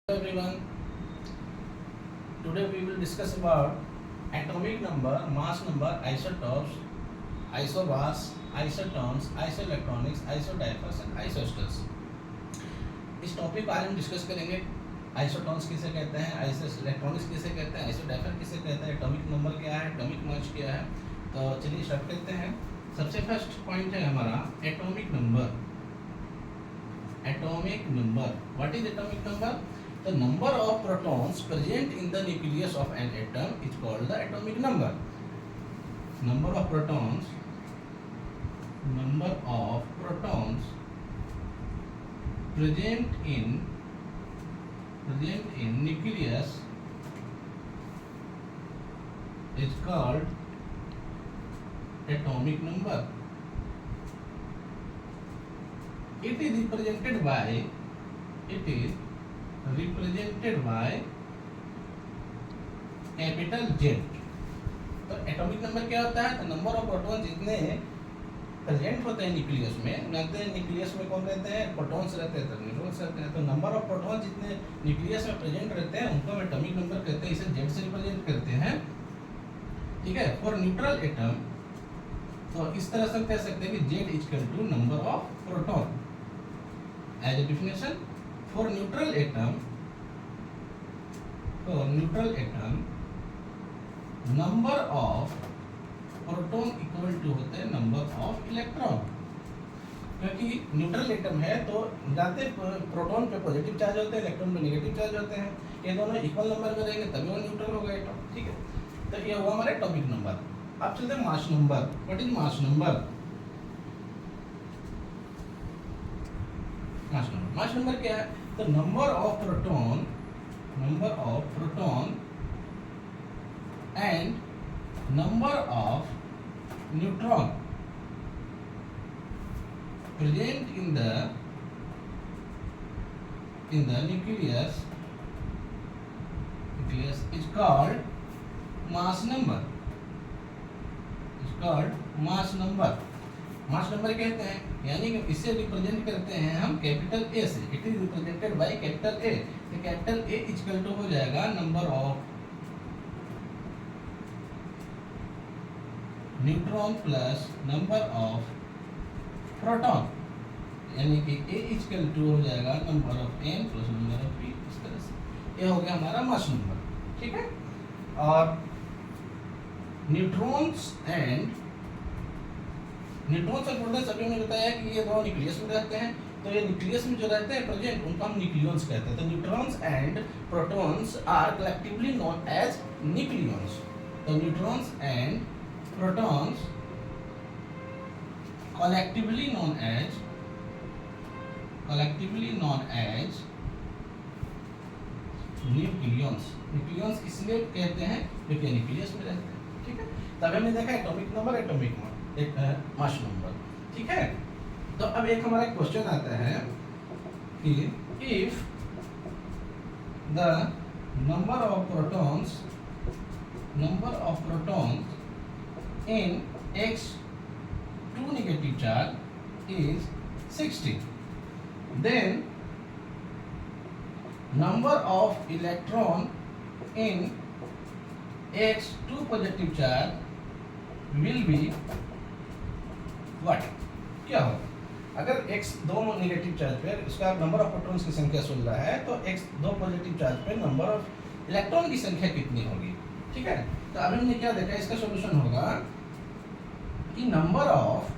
Everyone, today we will discuss about atomic number, mass number, isotopes, isobars, isotones, isoelectronics, isodiphers and isosters. इस topic को आज हम discuss करेंगे। Isotones किसे कहते हैं, आइसोइलेक्ट्रॉनिक्स किसे कहते हैं, आइसोडाइफर किसे कहते हैं, एटॉमिक नंबर क्या है, एटॉमिक मास क्या है। तो चलिए स्टार्ट करते हैं। सबसे फर्स्ट पॉइंट है हमारा atomic number. Atomic number, what is atomic number? The number of protons present in the nucleus of an atom is called the atomic number. Number of protons present in nucleus is called atomic number. It is represented by capital Z। तो atomic number क्या होता है? तो number of proton जितने present होते हैं nucleus में, जानते हैं न्यूक्लियस में कौन रहते हैं? प्रोटॉन्स रहते हैं, तो न्यूट्रॉन्स रहते हैं। तो नंबर ऑफ प्रोटॉन जितने न्यूक्लियस में प्रेजेंट रहते हैं उनको हम एटॉमिक नंबर कहते हैं। इसे Z से रिप्रेजेंट करते हैं, ठीक है। फॉर न्यूट्रल एटम तो इस तरह से कह सकते हैं कि Z equal to number of proton. As a definition, for neutral atom number of proton equal to होते हैं number of electron। क्योंकि न्यूट्रल एटम है तो जानते हैं प्रोटॉन पे पॉजिटिव चार्ज होते हैं, इलेक्ट्रॉन पे नेगेटिव चार्ज होते हैं। ये दोनों इक्वल नंबर में रहेंगे तभी वो न्यूट्रल होगा एटम, ठीक है। तो ये हुआ हमारा एटॉमिक नंबर। अब चलते हैं mass number. What is mass number? Mass number क्या है? The number of proton and number of neutron present in the nucleus is called mass number। Mass number कहते हैं, यानी कि इसे रिप्रेजेंट करते हैं हम कैपिटल ए से। It is represented by capital A. तो कैपिटल ए इक्वल टू हो जाएगा number of neutron plus number of proton, यानी कि ए इक्वल टू हो जाएगा number of N plus number of P. इस तरह से ये हो गया हमारा मास नंबर, ठीक है। और न्यूट्रॉन्स और प्रोटॉन्स अभी हमने बताया कि ये दोनों न्यूक्लियस में रहते हैं। तो ये न्यूक्लियस में जो रहते हैं प्रेजेंट उनको हम न्यूक्लियॉन्स कहते हैं। तो neutrons and protons are collectively known as nucleons. तो neutrons and protons collectively known as nucleons इसलिए कहते हैं क्योंकि न्यूक्लियस में रहते हैं, ठीक है। तब हमने देखा एटॉमिक नंबर, एक मास नंबर, ठीक है। तो अब एक हमारा क्वेश्चन आता है कि if the number of protons in X2 negative charge is 16, then number of electron in X2 positive charge will be what? क्या होगा? अगर x दो नेगेटिव चार्ज पे इसका नंबर ऑफ प्रोटॉन्स की संख्या 16 है तो x दो पॉजिटिव चार्ज पे नंबर ऑफ इलेक्ट्रॉन की संख्या कितनी होगी, ठीक है। तो अभी हमने क्या देखा, इसका सॉल्यूशन होगा कि नंबर ऑफ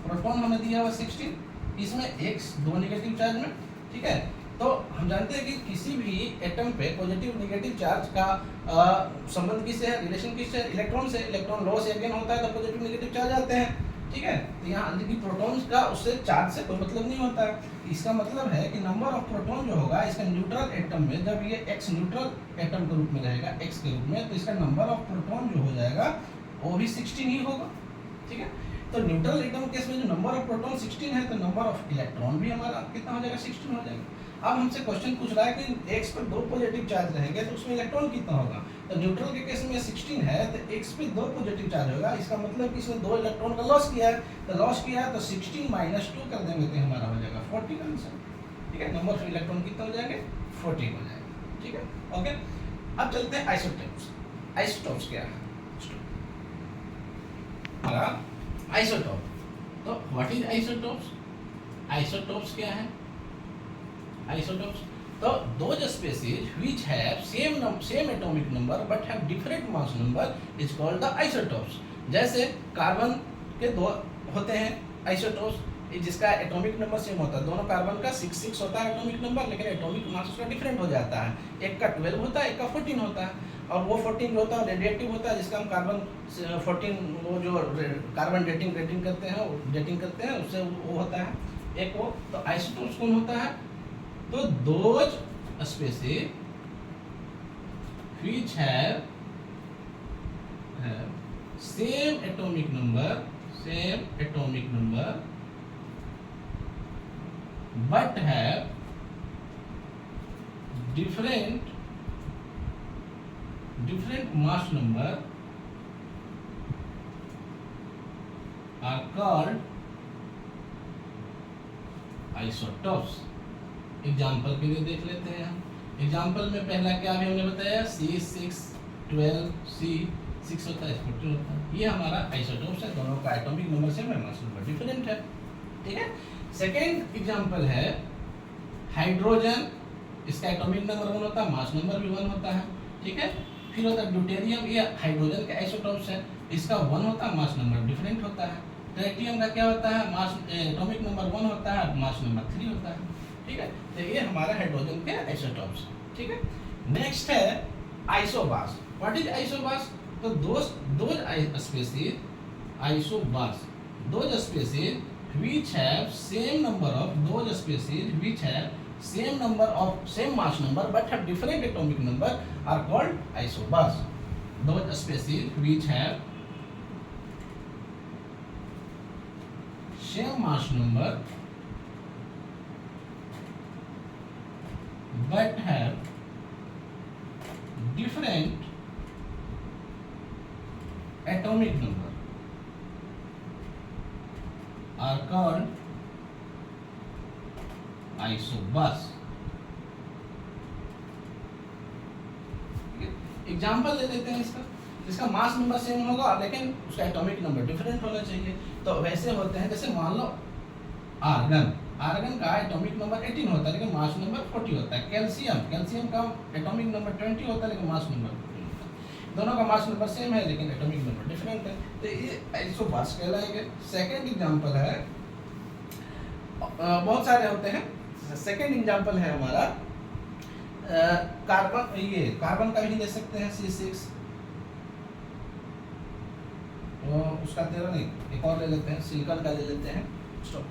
प्रोटॉन हमें दिया हुआ 16, इसमें x दो नेगेटिव चार्ज में, ठीक है। तो हम जानते हैं कि किसी भी एटम पे पॉजिटिव नेगेटिव चार्ज का संबंध किससे है, रिलेशन किससे है? इलेक्ट्रॉन से। इलेक्ट्रॉन लॉस या गेन होता है तो पॉजिटिव नेगेटिव चार्ज आते हैं, ठीक है। तो यहाँ प्रोटॉन्स का उससे चार्ज से कोई मतलब नहीं होता है। इसका मतलब है कि नंबर ऑफ प्रोटॉन जो होगा इसका न्यूट्रल एटम में, जब ये x न्यूट्रल एटम के रूप में रहेगा x के रूप में, तो इसका नंबर ऑफ प्रोटॉन जो हो जाएगा वो भी 16 ही होगा, ठीक है। तो न्यूट्रल एटम केस में जो नंबर ऑफ प्रोटॉन 16 है तो नंबर ऑफ इलेक्ट्रॉन भी हमारा कितना हो जाएगा? 16 हो जाएगा। अब हमसे क्वेश्चन पूछ रहा है कि x पर दो पॉजिटिव चार्ज रहेंगे तो उसमें इलेक्ट्रॉन कितना होगा? तो न्यूट्रल के केस में 16 है तो x पे दो पॉजिटिव चार्ज होगा, इसका मतलब कि इसने दो इलेक्ट्रॉन का लॉस किया है। तो 16 -2 कर देंगे तो हमारा हो जाएगा 40 आंसर। ठीक है, नंबर ऑफ इलेक्ट्रॉन कितना हो जाएंगे, 14 हो जाएंगे, ठीक है, ओके। अब चलते हैं आइसोटोप्स। आइसोटोप्स क्या है, हमारा आइसोटोप। तो व्हाट इज आइसोटोप्स? आइसोटोप्स क्या है? आइसोटोप्स तो those species which have same atomic number but have different mass number is called the isotopes. जैसे कार्बन के दो होते हैं आइसोटोप्स, जिसका एटॉमिक नंबर सेम होता है, दोनों कार्बन का 6 होता है एटॉमिक नंबर, लेकिन एटॉमिक मास उसका डिफरेंट हो जाता है, एक का 12 होता है, एक का 14 होता है, और वो 14 जो होता है रेडिएटिव होता है, जिसका हम कार्बन 14 वो जो कार्बन डेटिंग करते हैं उससे वो होता है एक वो। तो आइसोटोप्स कौन होता है? तो those species which have same atomic number but have different mass number are called isotopes। Example के लिए देख लेते हैं हम। एग्जाम्पल में पहला क्या भी हमने बताया, C6 12 C6 होता है, 14 होता है, ये हमारा आइसोटोप्स है, दोनों का एटॉमिक नंबर सेम है, मास नंबर डिफरेंट है, ठीक है। सेकेंड एग्जाम्पल है हाइड्रोजन, इसका एटॉमिक नंबर 1 होता है, मास नंबर भी 1 होता है, ठीक है। फिर होता है ड्यूटेरियम, ये हाइड्रोजन का आइसोटोप्स है, इसका 1 होता है, मास नंबर डिफरेंट होता है। ट्रिटियम का क्या होता है, मास एटॉमिक नंबर 1 होता है, मास नंबर 3 होता है, ठीक है। तो ये हमारा हाइड्रोजन के आइसोटोप्स, ठीक है। नेक्स्ट है आइसोबार्स। What is isobars? तो those species isobars, those species which have same number of same mass number but have different atomic number are called isobars। those species which have same mass number but have different atomic number are called isobars। Example ले लेते हैं इसका mass number same होगा लेकिन उसका atomic number different होना चाहिए। तो वैसे होते हैं, जैसे मान लो आर्गन का एटॉमिक नंबर 18 होता है लेकिन मास नंबर 40 होता है। कैल्शियम का एटॉमिक नंबर 20 होता है लेकिन मास नंबर 14 होता है। दोनों का मास नंबर सेम है लेकिन एटॉमिक नंबर डिफरेंट है, तो ये आइसोबार्स कहलाएंगे। सेकंड एग्जांपल है, बहुत सारे होते हैं। सेकंड एग्जांपल है हमारा कार्बन, ये कार्बन का भी ले सकते हैं C6, उसका 13 नहीं, एक और ले लेते हैं, सिलिकॉन का ले लेते हैं, स्टॉप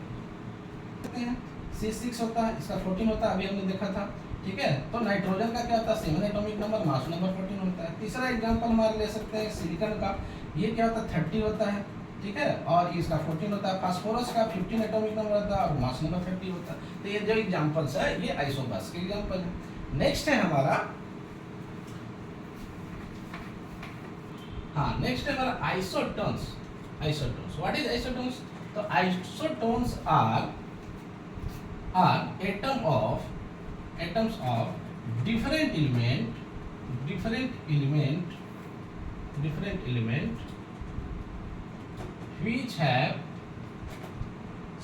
C6 होता है, इसका 14 होता है, अभी हमने देखा था, ठीक है। तो नाइट्रोजन का क्या होता है, 7 एटॉमिक नंबर, मास नंबर 14 होता है। तीसरा एग्जांपल हमारे ले सकते हैं सिलिकॉन का, ये क्या होता है 30 होता है, ठीक है, और इसका 14 होता है। फास्फोरस का 15 एटॉमिक नंबर होता है और मास नंबर 30 होता है। तो ये जो एग्जांपल्स है ये आइसोबार्स के एग्जांपल है। नेक्स्ट है हमारा नेक्स्ट है हमारा आइसोटोन्स। What is isotones? तो isotones are atoms of different element which have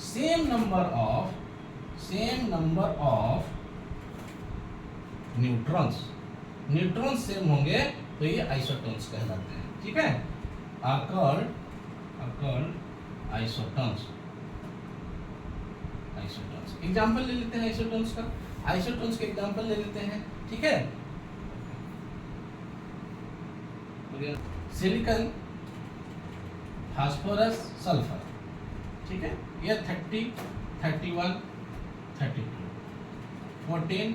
same number of neutrons same होंगे तो ये आइसोटोन्स कहलाते हैं, ठीक है। are called isotones. एग्जाम्पल ले लेते हैं आइसोटोन्स का, आइसोटोन्स के एग्जाम्पल ले लेते हैं, ठीक है। सिलिकॉन, फास्फोरस, सल्फर, ठीक है, ये 30 31 32 14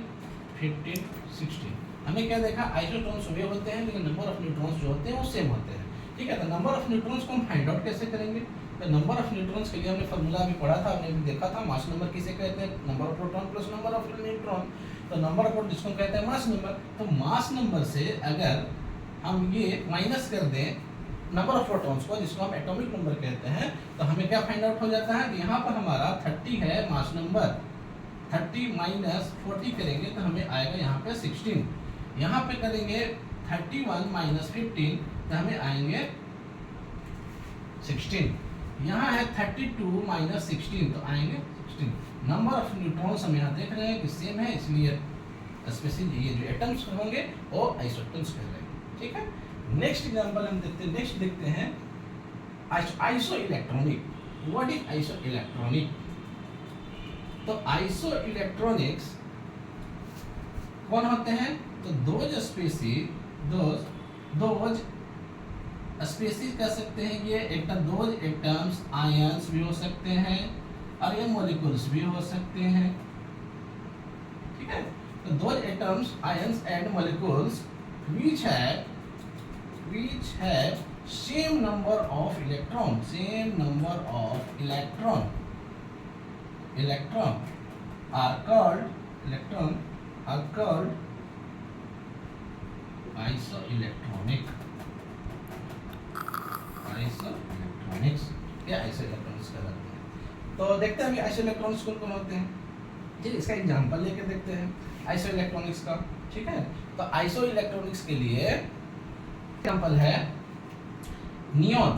15 16। हमें क्या देखा, आइसोटोन्स वे होते हैं लेकिन नंबर ऑफ न्यूट्रॉन्स जो होते हैं वो सेम होते हैं, ठीक है। तो नंबर ऑफ न्यूट्रॉन्स को हम फाइंड आउट कैसे करेंगे? तो नंबर ऑफ न्यूट्रॉन्स के लिए हमने फार्मूला भी पढ़ा था, हमने भी देखा था, मास नंबर किसे कहते हैं, number of proton plus number of neutron. तो नंबर ऑफ प्रोटॉन जिसको कहते हैं मास नंबर, तो मास नंबर से अगर हम ये माइनस कर दें नंबर ऑफ प्रोटॉन्स को, जिसको हम एटॉमिक नंबर कहते हैं, तो हमें क्या फाइंड आउट हो जाता है कि यहाँ पर हमारा 30 है मास नंबर, 30 माइनस 40 करेंगे तो हमें आएगा यहाँ पे 16। यहाँ पे करेंगे 31 माइनस 15 तो हमें आएंगे 16। यहाँ है 32 माइनस 16 तो आएंगे 16। नंबर ऑफ न्यूट्रॉन्स हम यहाँ देख रहे हैं कि सेम है, इसलिए स्पेशली ये जो एटम्स होंगे वो आइसोटॉन्स कहलाएंगे। ठीक है, नेक्स्ट एग्जांपल हम देखते हैं। नेक्स्ट देखते हैं iso electronic. What is iso electronic? तो आइसो इलेक्ट्रॉनिक्स कौन होते हैं? तो दोज स्पीसीज कह सकते हैं। ये दोज एटम्स आयंस भी हो सकते हैं और ये मॉलिक्यूल्स भी हो सकते हैं। ठीक है, तो those atoms ions and molecules which have same number of electron are called isoelectronics। क्या isoelectronics कहलाते हैं? तो देखते हैं अभी isoelectronics कौन होते हैं। ठीक, इसका एग्जांपल लेके देखते हैं isoelectronics का। ठीक है, तो आइसोइलेक्ट्रॉनिक्स के लिए एग्जांपल है नियॉन।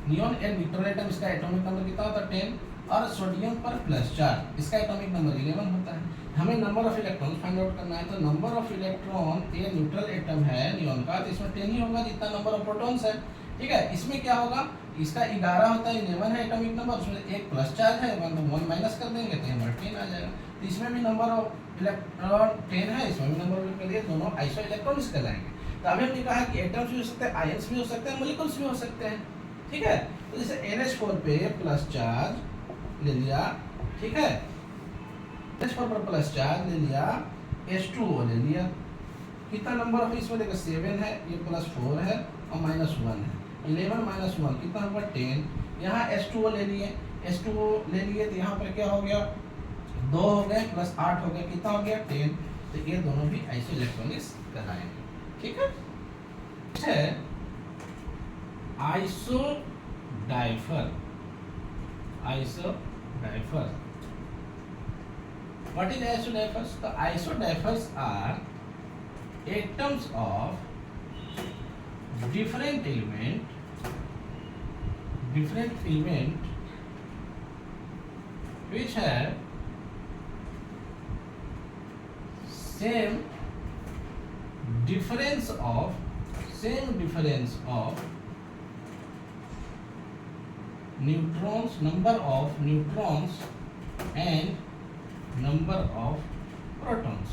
नियॉन एक न्यूट्रॉन एटम, इसका एटॉमिक नंबर कितना होता है 10 और सोडियम पर +4 इसका एटॉमिक नंबर 11 होता है। हमें number of electron find out करना है। तो नंबर ऑफ इलेक्ट्रॉन, ये न्यूट्रल एटम है नियॉन का, तो इसमें 10 ही होगा जितना नंबर ऑफ प्रोटॉन्स है। ठीक है, इसमें क्या होगा, इसका 11 होता है, 11 है एटॉमिक नंबर, उसमें एक +4 है, 1 माइनस कर देंगे तो ये नंबर 10 आ जाएगा। तो इसमें भी नंबर ऑफ इलेक्ट्रॉन 10 है, इसमें भी नंबर के लिए दोनों आइसो इलेक्ट्रॉनिक्स कहलाएंगे। तो अभी हमने कहा कि एटम्स भी हो सकते हैं, आयंस भी हो सकते हैं, मॉलिक्यूल्स भी हो सकते हैं। ठीक है, तो जैसे NH4 पे प्लस चार्ज ले लिया। ठीक है, NH4 पर प्लस चार्ज ले लिया, H2O ले लिया। कितना नंबर ऑफ इसमें देखो 7 है, ये +4 है और -1 है। 11 - 1 कितना होगा 10। यहाँ H2O ले लिए, तो यहाँ पर क्या हो गया 2 हो गए प्लस 8 हो गया, कितना हो गया 10। तो ये दोनों भी आइसो इलेक्ट्रॉनिक्स कहलाएंगे। ठीक है, isodiapher. What is isodiaphers? तो isodiaphers are atoms of different element which have same difference of neutrons, number of neutrons and number of protons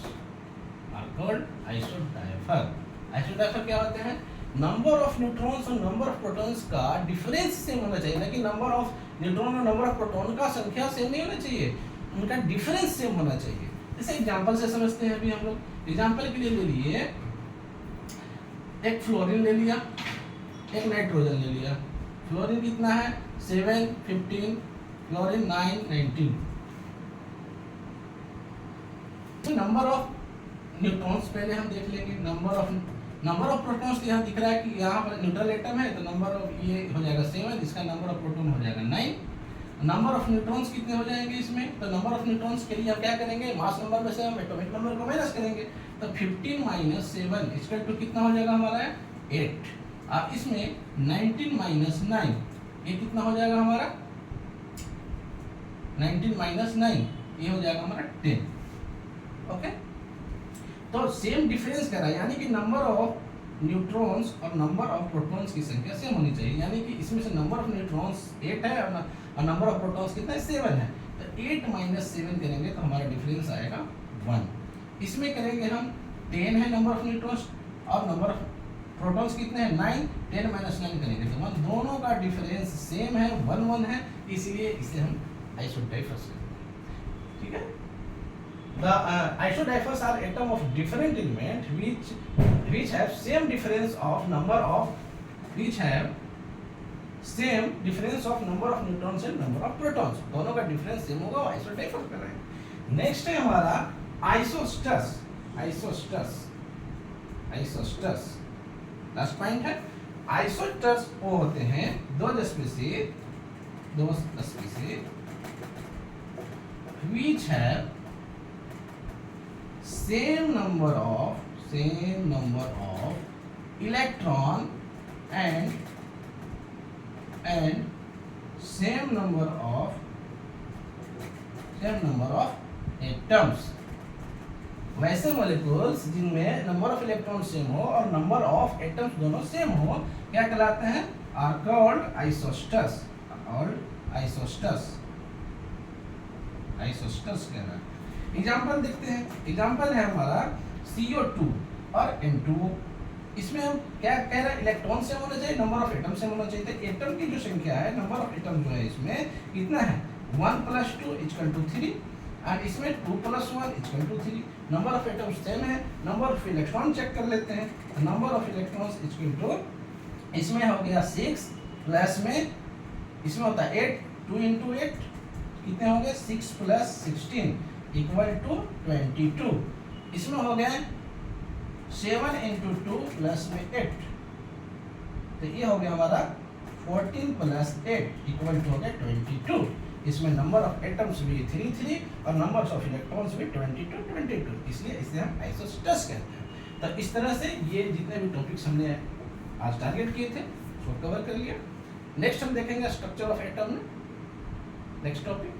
are called isodiapher। isodiapher क्या होते हैं? Number of neutrons और number of protons का difference same होना चाहिए, ना कि number of neutron और नंबर ऑफ प्रोटॉन का संख्या सेम नहीं होना चाहिए, उनका डिफरेंस सेम होना चाहिए। जैसे एग्जांपल से समझते हैं। अभी हम लोग एग्जांपल के लिए ले लिए, एक फ्लोरीन ले लिया, एक नाइट्रोजन ले लिया। फ्लोरीन कितना है 7, 15, फ्लोरीन 9, 19। तो नंबर ऑफ न्यूट्रॉन्स पहले हम देख लेंगे। नंबर ऑफ प्रोटॉन्स यहाँ दिख रहा है कि यहाँ पर न्यूट्रल एटम है, तो नंबर ऑफ ये हो जाएगा 7, इसका नंबर ऑफ प्रोटॉन हो जाएगा 9। नंबर ऑफ न्यूट्रॉन्स कितने हो जाएंगे इसमें? तो नंबर ऑफ न्यूट्रॉन्स के लिए हम क्या करेंगे, मास नंबर में से हम एटॉमिक नंबर को माइनस करेंगे। तो 15 - 7 इसका टू कितना हो जाएगा हमारा 8। अब इसमें 19 - 9 ये कितना हो जाएगा हमारा 19 - 9 ये हो जाएगा हमारा 10। ओके, तो सेम डिफरेंस कर रहा है, यानी कि नंबर ऑफ न्यूट्रॉन्स और नंबर ऑफ प्रोटॉन्स की संख्या सेम होनी चाहिए। यानी कि इसमें से नंबर ऑफ न्यूट्रॉन्स 8 है और नंबर ऑफ प्रोटॉन्स कितना है 7 है। तो 8 - 7 करेंगे तो हमारा डिफरेंस आएगा 1। इसमें करेंगे हम 10 है नंबर ऑफ न्यूट्रॉन्स और नंबर ऑफ प्रोटॉन्स कितने हैं 9, 10 - 9 करेंगे तो 1। दोनों का डिफरेंस सेम है, 1 है, इसलिए इसे हम आइसोडाइफर्स कहते हैं। ठीक है, the isodiapers are atom of different element which have same difference of number of neutrons and number of protons। दोनों का डिफरेंस सेम होगा, आइसोडाइफर कर रहे हैं। नेक्स्ट है हमारा आइसोस्टर्स। लास्ट पॉइंट है आइसोस्टर्स। वो होते हैं दो species which have same number of electron and same number of atoms। वैसे मॉलिक्यूल्स जिनमें नंबर ऑफ इलेक्ट्रॉन सेम हो और नंबर ऑफ एटम्स दोनों सेम हो क्या कहलाते हैं? Are called आइसोस्टर्स। आइसोस्टर्स कहलाते हैं। एग्जांपल देखते हैं। एग्जांपल है हमारा CO2 और N2। इसमें हम क्या कह रहे हैं? इलेक्ट्रॉन सेम होना चाहिए, नंबर ऑफ एटम सेम होना चाहिए। तो एटम की जो संख्या है, नंबर ऑफ एटम जो है इसमें कितना है? 1 + 2 = 3 और इसमें 2 + 1 = 3। नंबर ऑफ एटम्स सेम है। नंबर ऑफ इलेक्ट्रॉन चेक कर लेते हैं। नंबर ऑफ इलेक्ट्रॉन्स इसमें हो गया 6 प्लस में इसमें होता है 8, 2 × 8 कितने हो गए? 6 + 16 = 22। इसमें हो गया 7 × 2 प्लस में 8, तो ये हो गया हमारा 14 + 8 = हो गया 22। इसमें नंबर ऑफ एटम्स भी 3 और नंबर ऑफ इलेक्ट्रॉन्स भी 22, इसलिए इसे हम आइसोस्टर्स कहते हैं। तो इस तरह से ये जितने भी टॉपिक्स हमने आज टारगेट किए थे उसको कवर कर लिया। नेक्स्ट हम देखेंगे स्ट्रक्चर ऑफ एटम में। Next topic